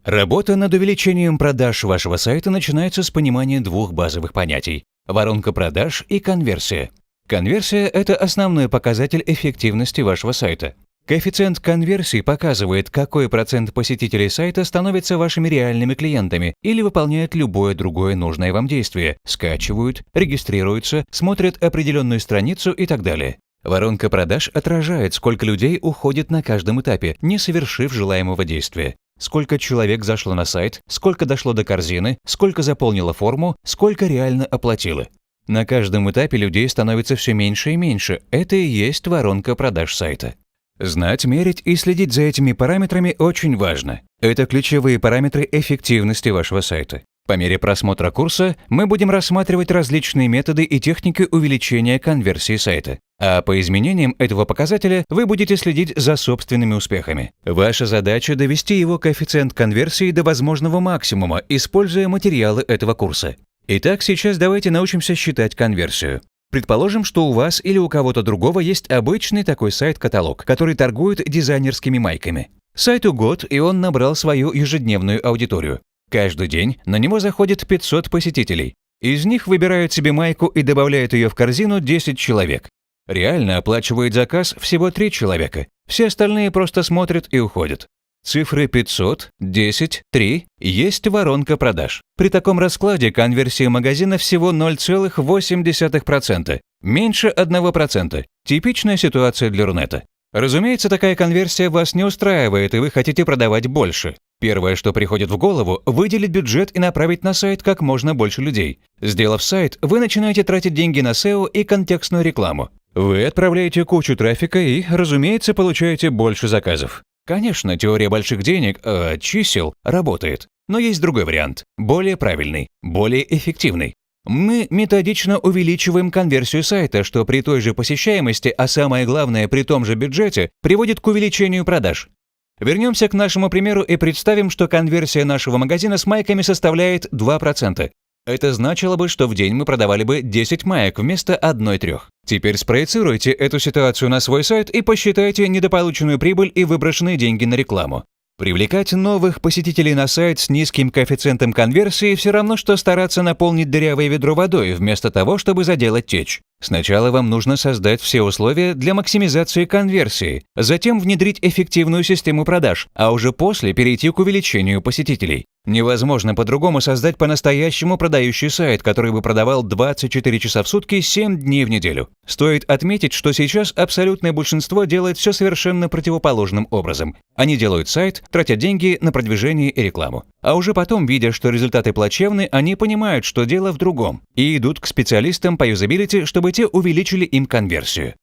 Работа над увеличением продаж вашего сайта начинается с понимания двух базовых понятий – воронка продаж и конверсия. Конверсия – это основной показатель эффективности вашего сайта. Коэффициент конверсии показывает, какой процент посетителей сайта становятся вашими реальными клиентами или выполняют любое другое нужное вам действие, скачивают, регистрируются, смотрят определенную страницу и так далее. Воронка продаж отражает, сколько людей уходит на каждом этапе, не совершив желаемого действия. Сколько человек зашло на сайт, сколько дошло до корзины, сколько заполнило форму, сколько реально оплатило. На каждом этапе людей становится все меньше и меньше. Это и есть воронка продаж сайта. Знать, мерить и следить за этими параметрами очень важно. Это ключевые параметры эффективности вашего сайта. По мере просмотра курса мы будем рассматривать различные методы и техники увеличения конверсии сайта. А по изменениям этого показателя вы будете следить за собственными успехами. Ваша задача – довести его коэффициент конверсии до возможного максимума, используя материалы этого курса. Итак, сейчас давайте научимся считать конверсию. Предположим, что у вас или у кого-то другого есть обычный такой сайт-каталог, который торгует дизайнерскими майками. Сайту год, и он набрал свою ежедневную аудиторию. Каждый день на него заходит 500 посетителей. Из них выбирают себе майку и добавляют ее в корзину 10 человек. Реально оплачивает заказ всего 3 человека. Все остальные просто смотрят и уходят. Цифры 500, 10, 3 есть воронка продаж. При таком раскладе конверсия магазина всего 0,8%, меньше 1%. Типичная ситуация для Рунета. Разумеется, такая конверсия вас не устраивает, и вы хотите продавать больше. Первое, что приходит в голову – выделить бюджет и направить на сайт как можно больше людей. Сделав сайт, вы начинаете тратить деньги на SEO и контекстную рекламу. Вы отправляете кучу трафика и, разумеется, получаете больше заказов. Конечно, теория больших денег, чисел, работает. Но есть другой вариант, более правильный, более эффективный. Мы методично увеличиваем конверсию сайта, что при той же посещаемости, а самое главное, при том же бюджете, приводит к увеличению продаж. Вернемся к нашему примеру и представим, что конверсия нашего магазина с майками составляет 2%. Это значило бы, что в день мы продавали бы 10 маек вместо 1-3. Теперь спроецируйте эту ситуацию на свой сайт и посчитайте недополученную прибыль и выброшенные деньги на рекламу. Привлекать новых посетителей на сайт с низким коэффициентом конверсии все равно, что стараться наполнить дырявое ведро водой, вместо того, чтобы заделать течь. Сначала вам нужно создать все условия для максимизации конверсии, затем внедрить эффективную систему продаж, а уже после перейти к увеличению посетителей. Невозможно по-другому создать по-настоящему продающий сайт, который бы продавал 24 часа в сутки, 7 дней в неделю. Стоит отметить, что сейчас абсолютное большинство делает все совершенно противоположным образом. Они делают сайт, тратят деньги на продвижение и рекламу. А уже потом, видя, что результаты плачевны, они понимают, что дело в другом, и идут к специалистам по юзабилити, чтобы те увеличили им конверсию.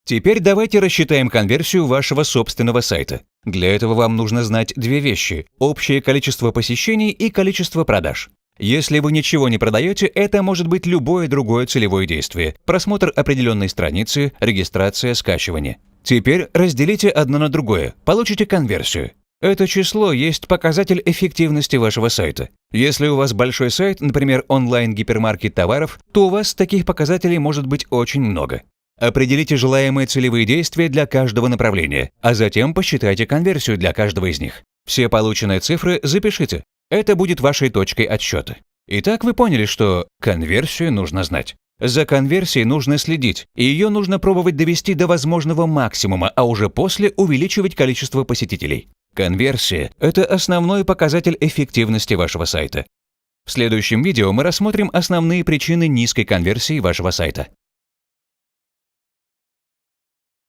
Теперь давайте рассчитаем конверсию вашего собственного сайта. Для этого вам нужно знать две вещи – общее количество посещений и количество продаж. Если вы ничего не продаете, это может быть любое другое целевое действие – просмотр определенной страницы, регистрация, скачивание. Теперь разделите одно на другое, получите конверсию. Это число есть показатель эффективности вашего сайта. Если у вас большой сайт, например, онлайн-гипермаркет товаров, то у вас таких показателей может быть очень много. Определите желаемые целевые действия для каждого направления, а затем посчитайте конверсию для каждого из них. Все полученные цифры запишите. Это будет вашей точкой отсчета. Итак, вы поняли, что конверсию нужно знать. За конверсией нужно следить, и ее нужно пробовать довести до возможного максимума, а уже после увеличивать количество посетителей. Конверсия – это основной показатель эффективности вашего сайта. В следующем видео мы рассмотрим основные причины низкой конверсии вашего сайта.